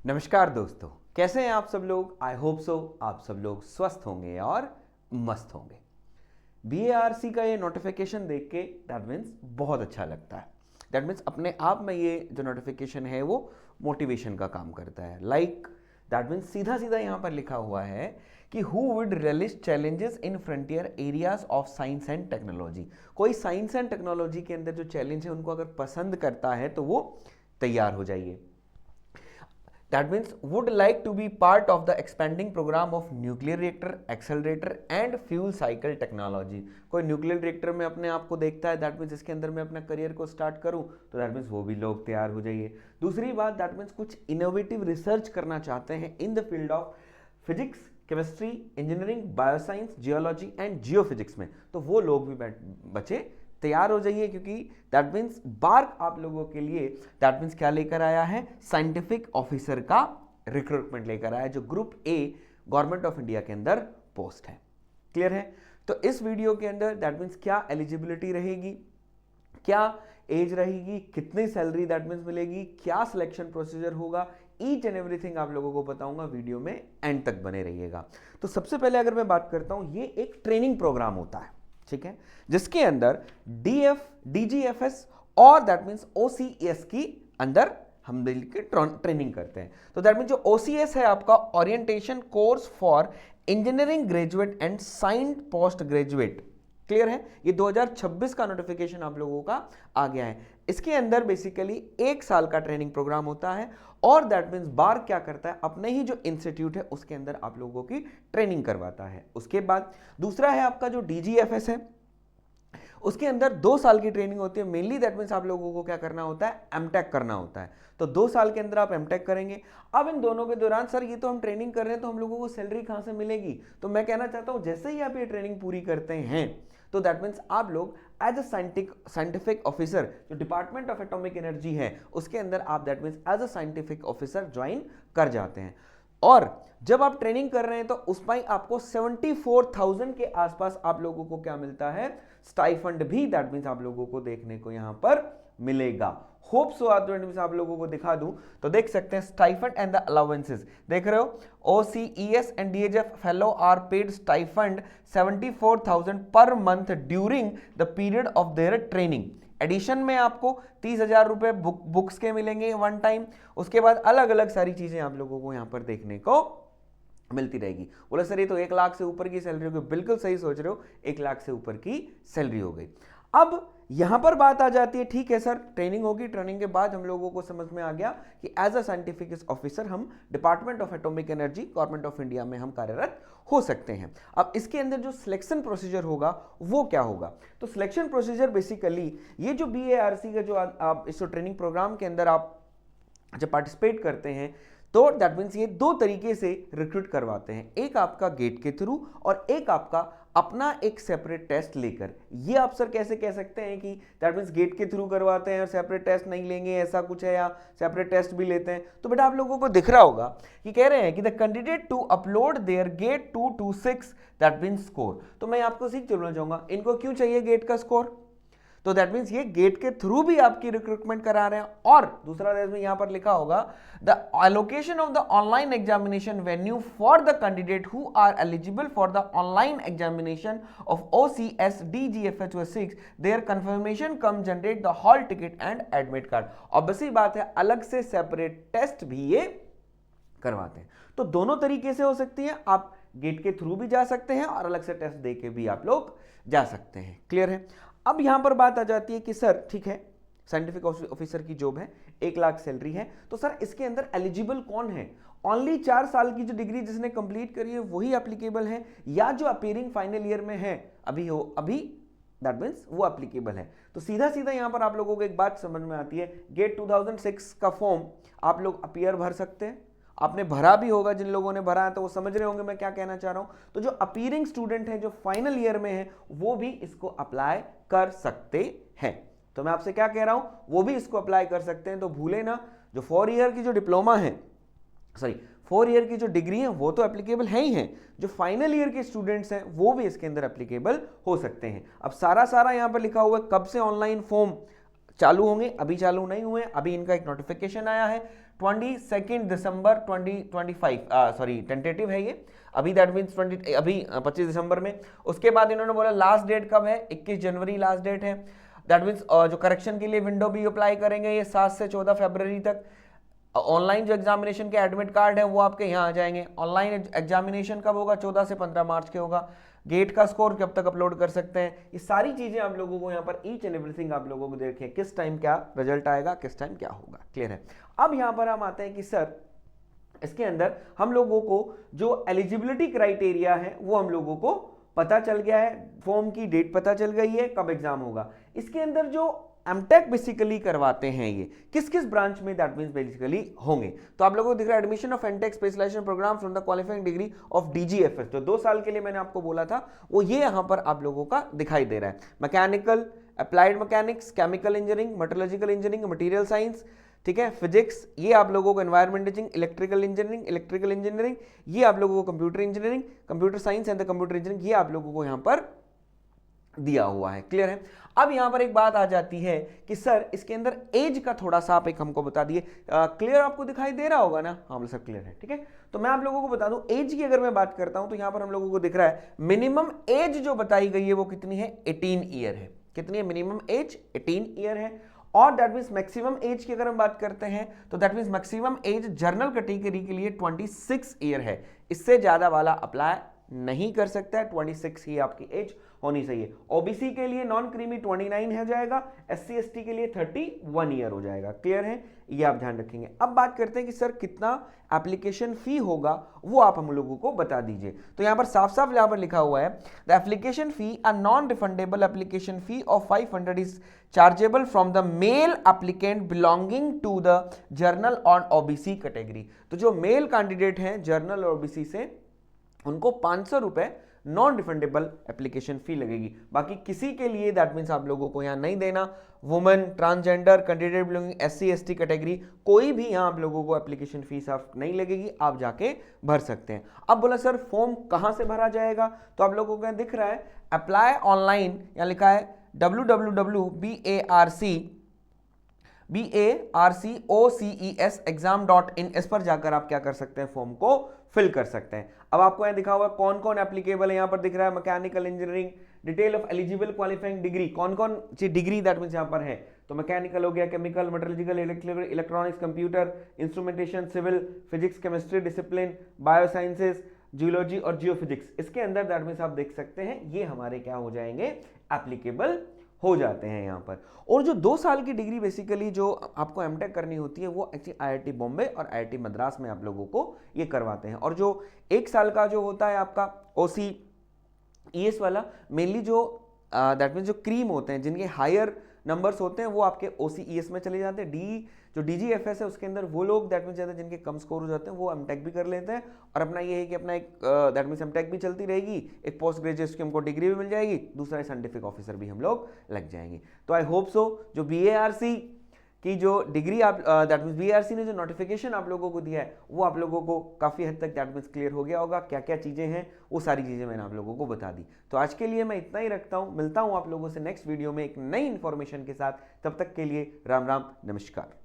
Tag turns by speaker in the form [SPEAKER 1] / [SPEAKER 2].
[SPEAKER 1] नमस्कार दोस्तों, कैसे हैं आप सब लोग। आई होप सो आप सब लोग स्वस्थ होंगे और मस्त होंगे। BARC का ये नोटिफिकेशन देख के दैट मीन्स बहुत अच्छा लगता है। दैट मीन्स अपने आप में ये जो नोटिफिकेशन है वो मोटिवेशन का काम करता है। लाइक दैट मीन्स सीधा सीधा यहाँ पर लिखा हुआ है कि who would realist challenges in frontier areas of science and technology. कोई साइंस एंड टेक्नोलॉजी के अंदर जो चैलेंज है उनको अगर पसंद करता है तो वो तैयार हो जाइए। That means would like to be part of the expanding program of nuclear reactor, accelerator and fuel cycle technology। कोई न्यूक्लियर रिएक्टर में अपने आप को देखता है, दैट मीन्स इसके अंदर मैं अपना करियर को स्टार्ट करूं, तो दैट मीन्स वो भी लोग तैयार हो जाइए। दूसरी बात, दैट मीन्स कुछ इनोवेटिव रिसर्च करना चाहते हैं in the field of physics, chemistry, engineering, bioscience, geology and geophysics में, तो वो लोग भी बचे तैयार हो जाइए, क्योंकि दैट मीन्स बार्क आप लोगों के लिए दैट मीन्स क्या लेकर आया है, साइंटिफिक ऑफिसर का रिक्रूटमेंट लेकर आया, जो group A government of India के अंदर पोस्ट है। क्लियर है। तो इस वीडियो के अंदर दैट मीन्स क्या एलिजिबिलिटी रहेगी, क्या एज रहेगी, कितनी सैलरी दैट मीन्स मिलेगी, क्या सिलेक्शन प्रोसीजर होगा, ईच एंड एवरीथिंग आप लोगों को बताऊंगा। वीडियो में एंड तक बने रहिएगा। तो सबसे पहले अगर मैं बात करता हूं, ये एक ट्रेनिंग प्रोग्राम होता है, ठीक है, जिसके अंदर DF, DGFS और दैट मीन्स OCS की अंदर हम मिलकर ट्रेनिंग करते हैं। तो दैट मीन्स जो OCS है आपका orientation course for engineering graduate and science post graduate. Clear है। ये 2026 का नोटिफिकेशन आप लोगों का आ गया है। इसके अंदर बेसिकली 1 साल का ट्रेनिंग प्रोग्राम होता है और दैट मीन्स बार क्या करता है, अपने ही जो इंस्टीट्यूट है उसके अंदर आप लोगों की ट्रेनिंग करवाता है। उसके बाद दूसरा है आपका जो DGFS है, उसके अंदर 2 साल की ट्रेनिंग होती है। मेनली दैट मीन्स आप लोगों को क्या करना होता है, एमटेक करना होता है। तो 2 साल के अंदर आप एमटेक करेंगे। अब इन दोनों के दौरान सर ये तो हम ट्रेनिंग कर रहे हैं, तो हम लोगों को सैलरी कहां से मिलेगी। तो मैं कहना चाहता हूं जैसे ही आप ये ट्रेनिंग पूरी करते हैं तो दैट मीन्स आप लोग एज अ साइंटिफिक ऑफिसर, जो डिपार्टमेंट ऑफ एटॉमिक एनर्जी है उसके अंदर आप that means as a scientific officer join कर जाते हैं। और जब आप ट्रेनिंग कर रहे हैं तो उसमें आपको 74,000 के आसपास आप लोगों को क्या मिलता है, स्टाइफंड भी दैट मीन्स आप लोगों को देखने को यहां पर मिलेगा। होप सो आप लोगों को दिखा दूं तो देख सकते हैं स्टाइफंड एंड द अलाउंसेस देख रहे हो। OCES and DHF fellow are paid stipend 74,000 पर month during the period of their training. Addition में आपको 30,000 रुपए बुक्स के मिलेंगे वन टाइम। उसके बाद अलग अलग सारी चीजें आप लोगों को यहां पर देखने को मिलती रहेगी। बोले सर ये तो 1 लाख से ऊपर की सैलरी होगी। बिल्कुल सही सोच रहे हो, 1 लाख से ऊपर की सैलरी हो गई। अब यहां पर बात आ जाती है, ठीक है सर ट्रेनिंग होगी, ट्रेनिंग के बाद हम लोगों को समझ में आ गया कि एज अ साइंटिफिक ऑफिसर हम department of atomic energy government of India में हम कार्यरत हो सकते हैं। अब इसके अंदर जो सिलेक्शन प्रोसीजर होगा वो क्या होगा, तो सिलेक्शन प्रोसीजर बेसिकली ये जो BARC का जो आप इस ट्रेनिंग प्रोग्राम के अंदर आप जब पार्टिसिपेट करते हैं तो दैट मीन्स ये 2 तरीके से रिक्रूट करवाते हैं, एक आपका गेट के थ्रू और एक आपका अपना एक सेपरेट टेस्ट लेकर। ये आप सर कैसे कह सकते हैं कि दैट मीन्स गेट के थ्रू करवाते हैं और सेपरेट टेस्ट नहीं लेंगे, ऐसा कुछ है, या सेपरेट टेस्ट भी लेते हैं। तो बेटा आप लोगों को दिख रहा होगा कि कह रहे हैं कि the candidate to upload their GATE 226 that means score. तो मैं आपको सीख चलना चाहूंगा इनको क्यों चाहिए गेट का स्कोर, तो दैट मीन्स ये गेट के थ्रू भी आपकी रिक्रूटमेंट करा रहे हैं। और दूसरा में यहां पर लिखा होगा the allocation of the online examination venue for the candidate who are eligible for the online examination of OCS DGFH 6 their confirmation cum generate the hall ticket and admit card. Obviously बात है अलग से separate test भी ये करवाते हैं। तो दोनों तरीके से हो सकती है, आप गेट के थ्रू भी जा सकते हैं और अलग से टेस्ट दे के भी आप लोग जा सकते हैं। क्लियर है। अब यहां पर बात आ जाती है कि सर ठीक है साइंटिफिक ऑफिसर की जॉब है, 1 लाख सैलरी है, तो सर इसके अंदर एलिजिबल कौन है। ओनली 4 साल की जो डिग्री जिसने कंप्लीट करी है वही एप्लीकेबल है, या जो अपीयरिंग फाइनल ईयर में है अभी दैट मीन्स वो एप्लीकेबल है। तो सीधा सीधा यहां पर आप लोगों को एक बात समझ में आती है, गेट 2006 का फॉर्म आप लोग अपीयर भर सकते हैं। आपने भरा भी होगा, जिन लोगों ने भरा है तो वो समझ रहे होंगे मैं क्या कहना चाह रहा हूं। तो जो अपीयरिंग स्टूडेंट हैं जो फाइनल ईयर में है वो भी इसको अप्लाई कर सकते हैं। तो मैं आपसे क्या कह रहा हूं, वो भी इसको अप्लाई कर सकते हैं। तो भूले ना, जो 4 ईयर की जो डिप्लोमा है, सॉरी 4 ईयर की जो डिग्री है वो तो एप्लीकेबल है ही है, जो फाइनल ईयर के स्टूडेंट्स हैं वो भी इसके अंदर एप्लीकेबल हो सकते हैं। अब सारा यहां पर लिखा हुआ है कब से ऑनलाइन फॉर्म चालू होंगे, अभी चालू नहीं हुए, अभी इनका एक नोटिफिकेशन आया है 22 दिसंबर 2025, सॉरी टेंटेटिव है ये अभी, दैट मीन्स 25 दिसंबर में। उसके बाद इन्होंने बोला लास्ट डेट कब है, 21 जनवरी लास्ट डेट है। दैट मीन्स जो करेक्शन के लिए विंडो भी अप्लाई करेंगे ये 7 से 14 फरवरी तक। ऑनलाइन जो एग्जामिनेशन के एडमिट कार्ड है वो आपके यहाँ आ जाएंगे। ऑनलाइन एग्जामिनेशन कब होगा, 14 से 15 मार्च के होगा। गेट का स्कोर कब तक अपलोड कर सकते हैं, ये सारी चीजें आप लोगों को यहाँ पर ईच एंड एवरीथिंग आप लोगों को देखें, किस टाइम क्या रिजल्ट आएगा, किस टाइम क्या होगा, क्लियर है। अब यहाँ पर हम आते हैं कि सर इसके अंदर हम लोगों को जो एलिजिबिलिटी क्राइटेरिया है वो हम लोगों को पता चल गया है, फॉर्म की डेट पता चल गई है, कब एग्जाम होगा। इसके अंदर जो एमटेक बेसिकली करवाते हैं ये किस किस ब्रांच में, दैट मींस बेसिकली होंगे, तो आप लोगों को दिख रहा है admission of MTech specialization program from the qualifying degree of DGFS, जो 2 साल के लिए मैंने आपको बोला था वो ये यहां पर आप लोगों का दिखाई दे रहा है। Mechanical, applied mechanics, chemical engineering, metallurgical engineering, material science, ठीक है, फिजिक्स, ये आप लोगों को एनवायरमेंट इंजीनियरिंग, इलेक्ट्रिकल इंजीनियरिंग, ये आप लोगों को computer engineering, computer science and the computer engineering, ये आप लोगों को यहां पर दिया हुआ है, क्लियर है। अब यहां पर एक बात आ जाती है कि सर इसके अंदर एज का थोड़ा सा आप एक हमको बता दिए, क्लियर आपको दिखाई दे रहा होगा ना, हाँ सर क्लियर है, ठीक है। तो मैं आप लोगों को बता दूं एज की अगर मैं बात करता हूं तो यहां पर हम लोगों को दिख रहा है मिनिमम एज जो बताई गई है वो कितनी है, 18 ईयर है। कितनी है मिनिमम एज, 18 ईयर है। और दैट मीन्स मैक्सिमम एज की अगर हम बात करते हैं तो that means maximum age general category के लिए 26 ईयर है, इससे ज्यादा वाला अप्लाई नहीं कर सकता है, 26 ही आपकी एज होनी चाहिए। ओबीसी के लिए नॉन क्रीमी 29 हो जाएगा, एससी एसटी के लिए 31 ईयर हो जाएगा, क्लियर है, ये आप ध्यान रखेंगे। अब बात करते हैं कि सर कितना एप्लीकेशन फी होगा वो आप हम लोगों को बता दीजिए। तो यहां पर साफ साफ यहां पर लिखा हुआ है the application fee a non refundable application fee of 500 is chargeable from the male applicant belonging to the general on OBC category. तो जो मेल कैंडिडेट हैं जर्नल और ओबीसी से उनको 500 रुपए नॉन रिफंडेबल एप्लीकेशन फी लगेगी, बाकी किसी के लिए दैट मीन्स आप लोगों को यहां नहीं देना। Women, transgender, candidate belonging SC ST category, कोई भी यहां आप लोगों को एप्लीकेशन फीस आप नहीं लगेगी, आप जाके भर सकते हैं। अब बोला सर फॉर्म कहां से भरा जाएगा, तो आप लोगों को दिख रहा है अप्लाई ऑनलाइन, यहां लिखा है www.barcoces.exam.in, इस पर जाकर आप क्या कर सकते हैं, फॉर्म को फिल कर सकते हैं। अब आपको यहां दिखा हुआ है कौन कौन एप्लीकेबल है, यहां पर दिख रहा है mechanical engineering, detail of eligible qualifying degree, कौन कौन सी डिग्री दैट मींस यहां पर है, तो मैकेनिकल हो गया, chemical, metallurgical, electronics, computer, instrumentation, civil, physics, chemistry discipline, biosciences, geology और जियोफिजिक्स, इसके अंदर दैट मींस आप देख सकते हैं ये हमारे क्या हो जाएंगे, एप्लीकेबल हो जाते हैं यहाँ पर। और जो 2 साल की डिग्री बेसिकली जो आपको एमटेक करनी होती है वो एक्चुअली आईआईटी बॉम्बे और आईआईटी मद्रास में आप लोगों को ये करवाते हैं। और जो 1 साल का जो होता है आपका OCES वाला, मेनली जो दैट मीन्स जो क्रीम होते हैं जिनके हायर नंबर्स होते हैं वो आपके OCES में चले जाते हैं। जो DGFS है उसके अंदर वो लोग दैट मीन्स ज़्यादा जिनके कम स्कोर हो जाते हैं वो एमटेक भी कर लेते हैं। और अपना ये है कि अपना एक दैट मीन्स एमटेक भी चलती रहेगी, एक पोस्ट ग्रेजुएट की हमको डिग्री भी मिल जाएगी, दूसरा साइंटिफिक ऑफिसर भी हम लोग लग जाएंगे। तो आई होप सो जो BARC की जो डिग्री आप दैट मीन्स BARC ने जो नोटिफिकेशन आप लोगों को दिया है वो आप लोगों को काफ़ी हद तक दैट मीन्स क्लियर हो गया होगा, क्या क्या चीज़ें हैं वो सारी चीज़ें मैंने आप लोगों को बता दी। तो आज के लिए मैं इतना ही रखता हूँ, मिलता हूँ आप लोगों से नेक्स्ट वीडियो में एक नई इन्फॉर्मेशन के साथ, तब तक के लिए राम राम नमस्कार।